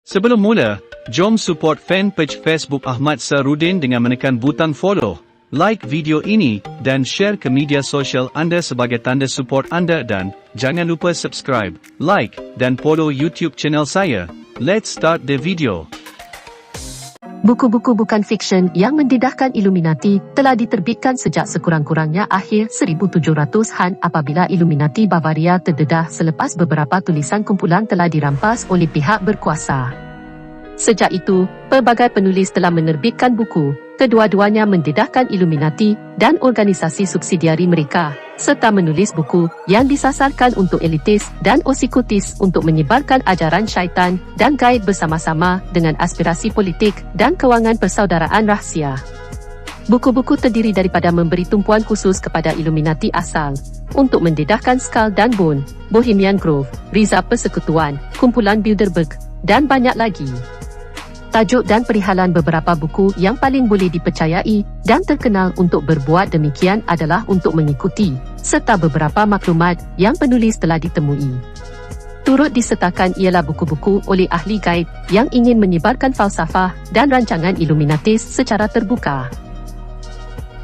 Sebelum mula, jom support fanpage Facebook Ahmad Sarudin dengan menekan butang follow, like video ini dan share ke media sosial anda sebagai tanda support anda dan jangan lupa subscribe, like dan follow YouTube channel saya. Let's start the video. Buku-buku bukan fiksyen yang mendedahkan Illuminati telah diterbitkan sejak sekurang-kurangnya akhir 1700-an apabila Illuminati Bavaria terdedah selepas beberapa tulisan kumpulan telah dirampas oleh pihak berkuasa. Sejak itu, pelbagai penulis telah menerbitkan buku, kedua-duanya mendedahkan Illuminati dan organisasi subsidiari mereka, serta menulis buku yang disasarkan untuk elitis dan osikutis untuk menyebarkan ajaran syaitan dan gaib bersama-sama dengan aspirasi politik dan kewangan persaudaraan rahsia. Buku-buku terdiri daripada memberi tumpuan khusus kepada Illuminati asal, untuk mendedahkan Skull dan Bone, Bohemian Grove, Riza Persekutuan, Kumpulan Bilderberg, dan banyak lagi. Tajuk dan perihalan beberapa buku yang paling boleh dipercayai dan terkenal untuk berbuat demikian adalah untuk mengikuti, serta beberapa maklumat yang penulis telah ditemui. Turut disertakan ialah buku-buku oleh ahli gaib yang ingin menyebarkan falsafah dan rancangan Illuminatis secara terbuka.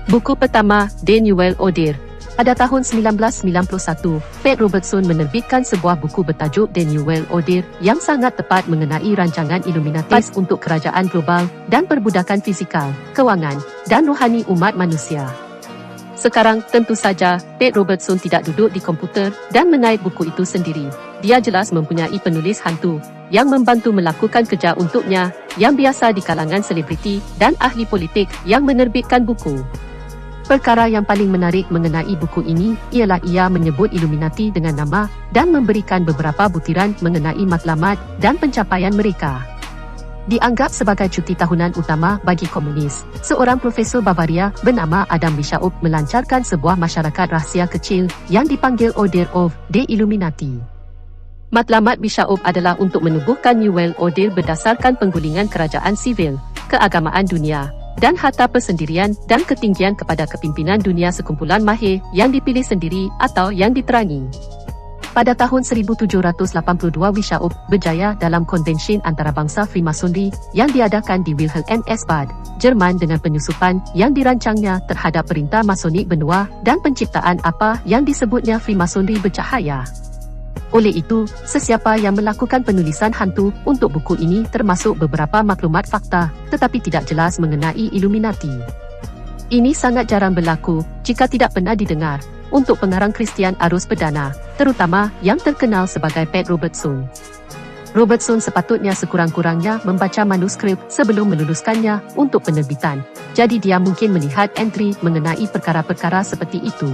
Buku pertama, De Nouvelle Order. Pada tahun 1991, Pat Robertson menerbitkan sebuah buku bertajuk The Nouvelle Order yang sangat tepat mengenai rancangan Illuminatis untuk kerajaan global dan perbudakan fizikal, kewangan, dan rohani umat manusia. Sekarang, tentu saja, Pat Robertson tidak duduk di komputer dan menaik buku itu sendiri. Dia jelas mempunyai penulis hantu yang membantu melakukan kerja untuknya, yang biasa di kalangan selebriti dan ahli politik yang menerbitkan buku. Perkara yang paling menarik mengenai buku ini ialah ia menyebut Illuminati dengan nama dan memberikan beberapa butiran mengenai matlamat dan pencapaian mereka. Dianggap sebagai cuti tahunan utama bagi komunis, seorang profesor Bavaria bernama Adam Weishaupt melancarkan sebuah masyarakat rahsia kecil yang dipanggil Order of the Illuminati. Matlamat Weishaupt adalah untuk menubuhkan Nouvelle Order berdasarkan penggulingan kerajaan sivil, keagamaan dunia, dan harta persendirian dan ketinggian kepada kepimpinan dunia sekumpulan mahir yang dipilih sendiri atau yang diterangi. Pada tahun 1782 Weishaupt berjaya dalam konvensyen antarabangsa Freemasonry yang diadakan di Wilhelmsbad, Jerman dengan penyusupan yang dirancangnya terhadap perintah masonik benua dan penciptaan apa yang disebutnya Freemasonry bercahaya. Oleh itu, sesiapa yang melakukan penulisan hantu untuk buku ini termasuk beberapa maklumat fakta, tetapi tidak jelas mengenai Illuminati. Ini sangat jarang berlaku, jika tidak pernah didengar, untuk pengarang Kristian arus perdana, terutama yang terkenal sebagai Pat Robertson. Robertson sepatutnya sekurang-kurangnya membaca manuskrip sebelum meluluskannya untuk penerbitan, jadi dia mungkin melihat entry mengenai perkara-perkara seperti itu.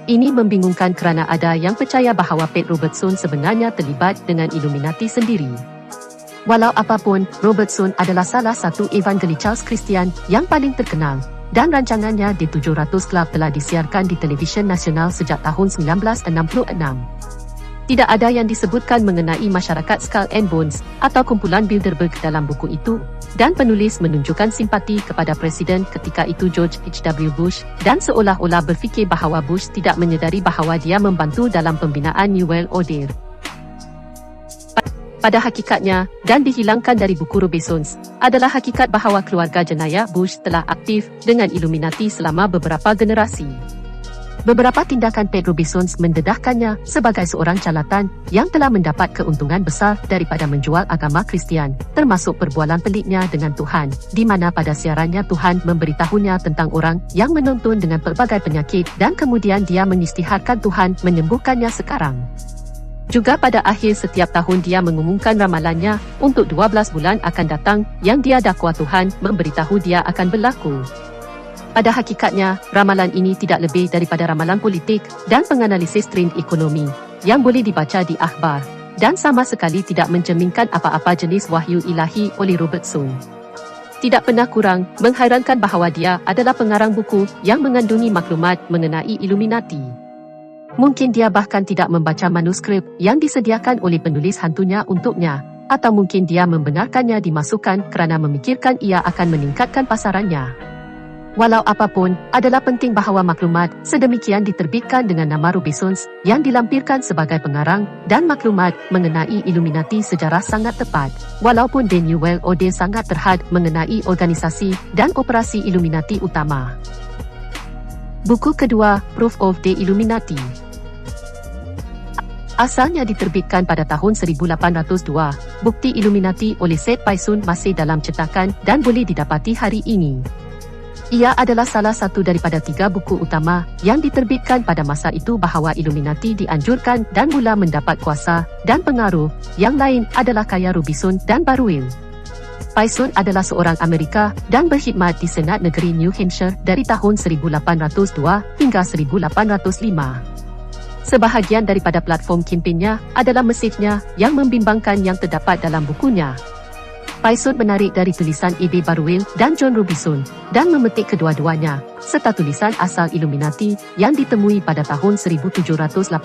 Ini membingungkan kerana ada yang percaya bahawa Pat Robertson sebenarnya terlibat dengan Illuminati sendiri. Walau apapun, Robertson adalah salah satu evangelicals Kristian yang paling terkenal, dan rancangannya di 700 Club telah disiarkan di televisyen nasional sejak tahun 1966. Tidak ada yang disebutkan mengenai masyarakat Skull and Bones atau kumpulan Bilderberg dalam buku itu, dan penulis menunjukkan simpati kepada Presiden ketika itu George H.W. Bush dan seolah-olah berfikir bahawa Bush tidak menyedari bahawa dia membantu dalam pembinaan Nouvelle Order. Pada hakikatnya, dan dihilangkan dari buku Robertson, adalah hakikat bahawa keluarga jenayah Bush telah aktif dengan Illuminati selama beberapa generasi. Beberapa tindakan Pat Robertson mendedahkannya sebagai seorang charlatan yang telah mendapat keuntungan besar daripada menjual agama Kristian, termasuk perbualan peliknya dengan Tuhan, di mana pada siarannya Tuhan memberitahunya tentang orang yang menonton dengan pelbagai penyakit dan kemudian dia mengisytiharkan Tuhan menyembuhkannya sekarang. Juga pada akhir setiap tahun dia mengumumkan ramalannya untuk 12 bulan akan datang yang dia dakwa Tuhan memberitahu dia akan berlaku. Pada hakikatnya, ramalan ini tidak lebih daripada ramalan politik dan penganalisis trend ekonomi yang boleh dibaca di akhbar dan sama sekali tidak mencerminkan apa-apa jenis wahyu ilahi oleh Robertson. Tidak pernah kurang menghairankan bahawa dia adalah pengarang buku yang mengandungi maklumat mengenai Illuminati. Mungkin dia bahkan tidak membaca manuskrip yang disediakan oleh penulis hantunya untuknya, atau mungkin dia membenarkannya dimasukkan kerana memikirkan ia akan meningkatkan pasarannya. Walau apapun, adalah penting bahawa maklumat sedemikian diterbitkan dengan nama Robisons yang dilampirkan sebagai pengarang dan maklumat mengenai Illuminati sejarah sangat tepat, walaupun De Newell Ode sangat terhad mengenai organisasi dan operasi Illuminati utama. Buku kedua, Proof of the Illuminati. Asalnya diterbitkan pada tahun 1802, bukti Illuminati oleh Seth Payson masih dalam cetakan dan boleh didapati hari ini. Ia adalah salah satu daripada 3 buku utama yang diterbitkan pada masa itu bahawa Illuminati dianjurkan dan mula mendapat kuasa dan pengaruh. Yang lain adalah Kaya Robinson dan Barwell. Payson adalah seorang Amerika dan berkhidmat di Senat Negeri New Hampshire dari tahun 1802 hingga 1805. Sebahagian daripada platform kempennya adalah mesejnya yang membimbangkan yang terdapat dalam bukunya. Payson menarik dari tulisan A.B. Barwell dan John Robinson dan memetik kedua-duanya, serta tulisan asal Illuminati yang ditemui pada tahun 1786.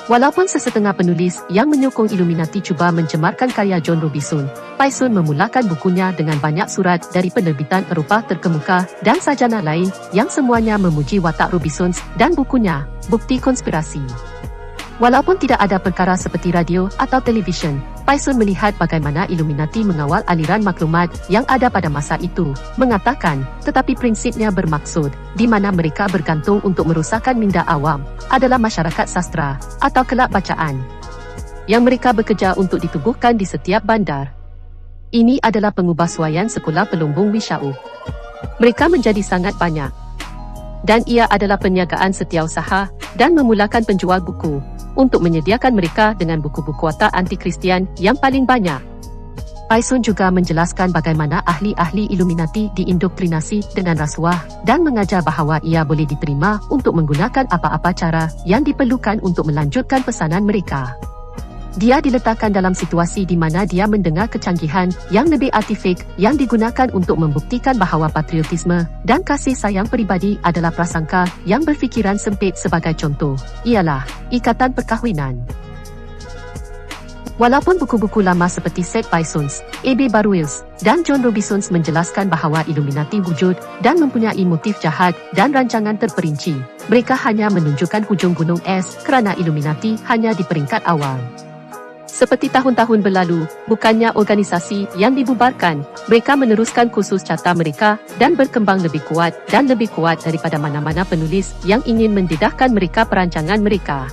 Walaupun sesetengah penulis yang menyokong Illuminati cuba mencemarkan karya John Robinson, Payson memulakan bukunya dengan banyak surat dari penerbitan Eropah terkemuka dan sarjana lain yang semuanya memuji watak Robinson dan bukunya, Bukti Konspirasi. Walaupun tidak ada perkara seperti radio atau televisyen, Payson melihat bagaimana Illuminati mengawal aliran maklumat yang ada pada masa itu, mengatakan, tetapi prinsipnya bermaksud, di mana mereka bergantung untuk merusakkan minda awam, adalah masyarakat sastra atau kelab bacaan, yang mereka bekerja untuk ditubuhkan di setiap bandar. Ini adalah pengubahsuaian sekolah pelumbung Wishau. Mereka menjadi sangat banyak. Dan ia adalah perniagaan setiausaha dan memulakan penjual buku untuk menyediakan mereka dengan buku-buku watak anti-Kristian yang paling banyak. Payson juga menjelaskan bagaimana ahli-ahli Illuminati diindoktrinasi dengan rasuah dan mengajar bahawa ia boleh diterima untuk menggunakan apa-apa cara yang diperlukan untuk melanjutkan pesanan mereka. Dia diletakkan dalam situasi di mana dia mendengar kecanggihan yang lebih artifik yang digunakan untuk membuktikan bahawa patriotisme dan kasih sayang peribadi adalah prasangka yang berfikiran sempit. Sebagai contoh, ialah ikatan perkahwinan. Walaupun buku-buku lama seperti Seth Paysons, A.B. Barwell dan John Robinson menjelaskan bahawa Illuminati wujud dan mempunyai motif jahat dan rancangan terperinci, mereka hanya menunjukkan hujung gunung es kerana Illuminati hanya di peringkat awal. Seperti tahun-tahun berlalu, bukannya organisasi yang dibubarkan, mereka meneruskan kursus carta mereka dan berkembang lebih kuat dan lebih kuat daripada mana-mana penulis yang ingin mendedahkan mereka perancangan mereka.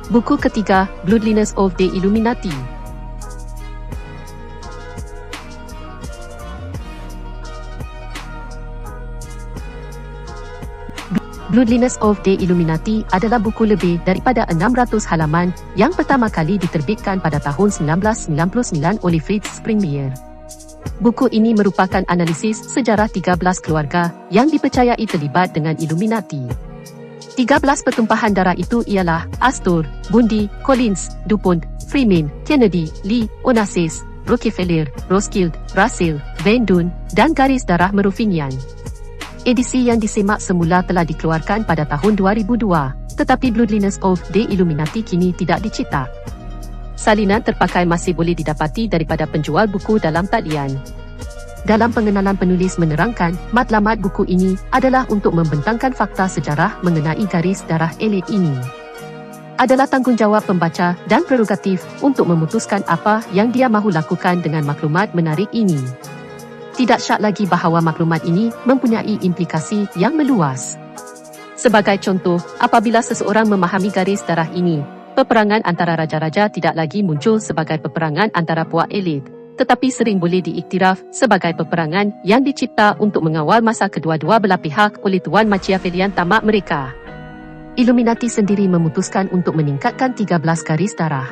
Buku ketiga, Bloodliness of the Illuminati. Bloodliness of the Illuminati adalah buku lebih daripada 600 halaman yang pertama kali diterbitkan pada tahun 1999 oleh Fritz Springmeier. Buku ini merupakan analisis sejarah 13 keluarga yang dipercayai terlibat dengan Illuminati. 13 pertumpahan darah itu ialah Astor, Bundy, Collins, DuPont, Freeman, Kennedy, Lee, Onassis, Rockefeller, Rothschild, Russell, Van Doon dan garis darah Merovingian. Edisi yang disemak semula telah dikeluarkan pada tahun 2002, tetapi Bloodliness of the Illuminati kini tidak dicetak. Salinan terpakai masih boleh didapati daripada penjual buku dalam talian. Dalam pengenalan penulis menerangkan, matlamat buku ini adalah untuk membentangkan fakta sejarah mengenai garis darah elit ini. Adalah tanggungjawab pembaca dan prerogatif untuk memutuskan apa yang dia mahu lakukan dengan maklumat menarik ini. Tidak syak lagi bahawa maklumat ini mempunyai implikasi yang meluas. Sebagai contoh, apabila seseorang memahami garis darah ini, peperangan antara raja-raja tidak lagi muncul sebagai peperangan antara puak elit, tetapi sering boleh diiktiraf sebagai peperangan yang dicipta untuk mengawal masa kedua-dua belah pihak oleh Tuan Machiavellian tamak mereka. Illuminati sendiri memutuskan untuk meningkatkan 13 garis darah.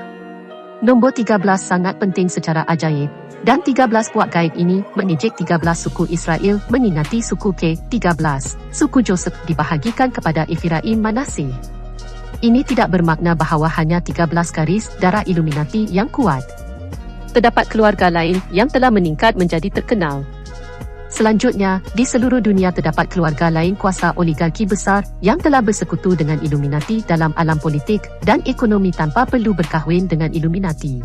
Nombor 13 sangat penting secara ajaib, dan 13 puak gaib ini mengejek 13 suku Israel mengingati suku K13. Suku Joseph dibahagikan kepada Efraim Manasseh. Ini tidak bermakna bahawa hanya 13 garis darah Illuminati yang kuat. Terdapat keluarga lain yang telah meningkat menjadi terkenal. Selanjutnya, di seluruh dunia terdapat keluarga lain kuasa oligarki besar yang telah bersekutu dengan Illuminati dalam alam politik dan ekonomi tanpa perlu berkahwin dengan Illuminati.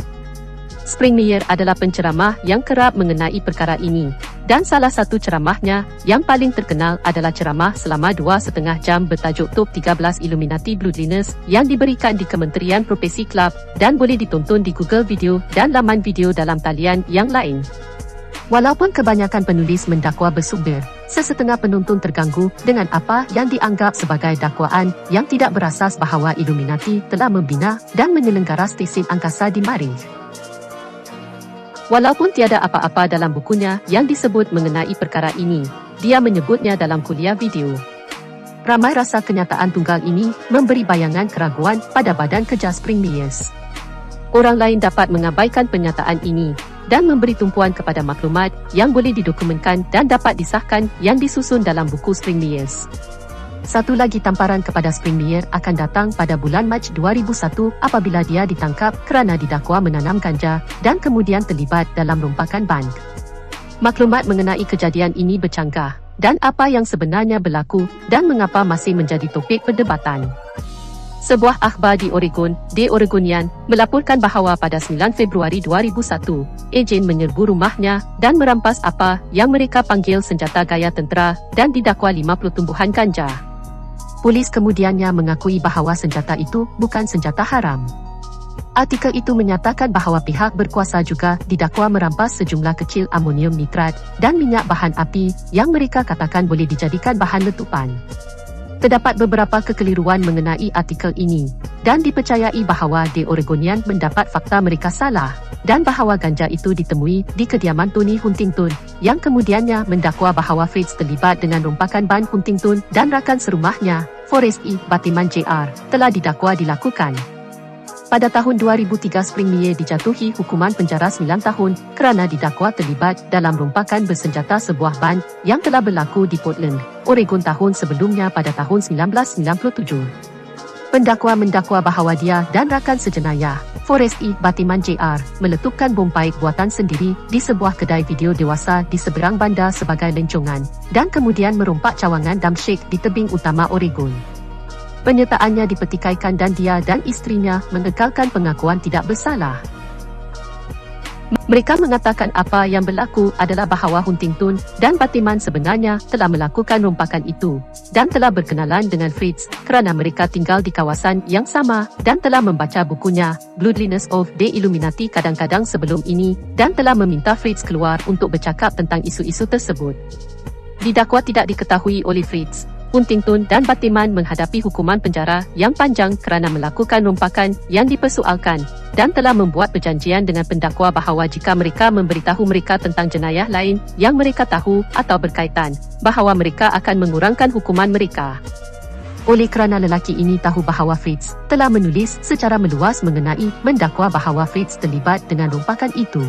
Springmeier adalah penceramah yang kerap mengenai perkara ini. dan salah satu ceramahnya yang paling terkenal adalah ceramah selama 2,5 jam bertajuk Top 13 Illuminati Bloodliness yang diberikan di Kementerian Profesi Club dan boleh ditonton di Google Video dan laman video dalam talian yang lain. Walaupun kebanyakan penulis mendakwa bersumber, sesetengah penonton terganggu dengan apa yang dianggap sebagai dakwaan yang tidak berasas bahawa Illuminati telah membina dan menyelenggara stesen angkasa di Marikh. Walaupun tiada apa-apa dalam bukunya yang disebut mengenai perkara ini, dia menyebutnya dalam kuliah video. Ramai rasa kenyataan tunggal ini memberi bayangan keraguan pada badan kerja Spring Mears. Orang lain dapat mengabaikan pernyataan ini dan memberi tumpuan kepada maklumat yang boleh didokumenkan dan dapat disahkan yang disusun dalam buku Spring Mears. Satu lagi tamparan kepada Spring Mears akan datang pada bulan Mac 2001 apabila dia ditangkap kerana didakwa menanam ganja dan kemudian terlibat dalam rompakan bank. Maklumat mengenai kejadian ini bercanggah dan apa yang sebenarnya berlaku dan mengapa masih menjadi topik perdebatan. Sebuah akhbar di Oregon, The Oregonian, melaporkan bahawa pada 9 Februari 2001, ejen menyerbu rumahnya dan merampas apa yang mereka panggil senjata gaya tentera dan didakwa 50 tumbuhan ganja. Polis kemudiannya mengakui bahawa senjata itu bukan senjata haram. Artikel itu menyatakan bahawa pihak berkuasa juga didakwa merampas sejumlah kecil amonium nitrat dan minyak bahan api yang mereka katakan boleh dijadikan bahan letupan. Terdapat beberapa kekeliruan mengenai artikel ini dan dipercayai bahawa The Oregonian mendapat fakta mereka salah dan bahawa ganja itu ditemui di kediaman Tony Huntington yang kemudiannya mendakwa bahawa Fritz terlibat dengan rompakan ban Huntington dan rakan serumahnya, Forrest E. Bateman Jr. telah didakwa dilakukan. Pada tahun 2003 Spring Mears dijatuhi hukuman penjara 9 tahun kerana didakwa terlibat dalam rompakan bersenjata sebuah ban yang telah berlaku di Portland, Oregon tahun sebelumnya pada tahun 1997. Pendakwa mendakwa bahawa dia dan rakan sejenayah, Forrest E. Bateman Jr. meletupkan bom paik buatan sendiri di sebuah kedai video dewasa di seberang bandar sebagai lencongan dan kemudian merompak cawangan dump shake di tebing utama Oregon. Penyertaannya dipertikaikan dan dia dan isterinya mengekalkan pengakuan tidak bersalah. Mereka mengatakan apa yang berlaku adalah bahawa Huntington dan Bateman sebenarnya telah melakukan rompakan itu dan telah berkenalan dengan Fritz kerana mereka tinggal di kawasan yang sama dan telah membaca bukunya Bloodliness of the Illuminati kadang-kadang sebelum ini dan telah meminta Fritz keluar untuk bercakap tentang isu-isu tersebut. Didakwa tidak diketahui oleh Fritz, Huntington dan Bateman menghadapi hukuman penjara yang panjang kerana melakukan rompakan yang dipersoalkan dan telah membuat perjanjian dengan pendakwa bahawa jika mereka memberitahu mereka tentang jenayah lain yang mereka tahu atau berkaitan, bahawa mereka akan mengurangkan hukuman mereka. Oleh kerana lelaki ini tahu bahawa Fritz telah menulis secara meluas mengenai mendakwa bahawa Fritz terlibat dengan rompakan itu.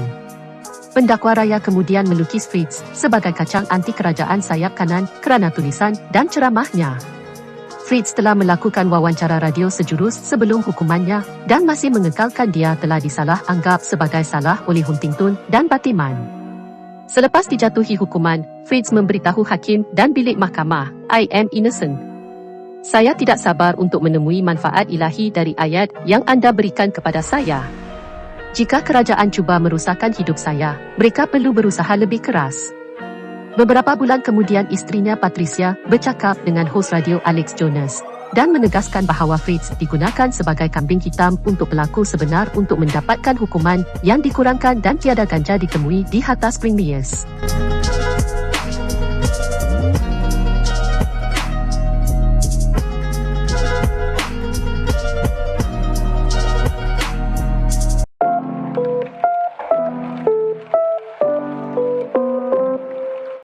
Pendakwa raya kemudian melukis Fritz sebagai kacang anti kerajaan sayap kanan kerana tulisan dan ceramahnya. Fritz telah melakukan wawancara radio sejurus sebelum hukumannya dan masih mengekalkan dia telah disalah anggap sebagai salah oleh Huntington dan Bateman. Selepas dijatuhi hukuman, Fritz memberitahu hakim dan bilik mahkamah, "I am innocent. Saya tidak sabar untuk menemui manfaat ilahi dari ayat yang anda berikan kepada saya. Jika kerajaan cuba merusakkan hidup saya, mereka perlu berusaha lebih keras." Beberapa bulan kemudian isterinya Patricia bercakap dengan hos radio Alex Jones dan menegaskan bahawa Fritz digunakan sebagai kambing hitam untuk pelaku sebenar untuk mendapatkan hukuman yang dikurangkan dan tiada ganja ditemui di harta Spring Mears.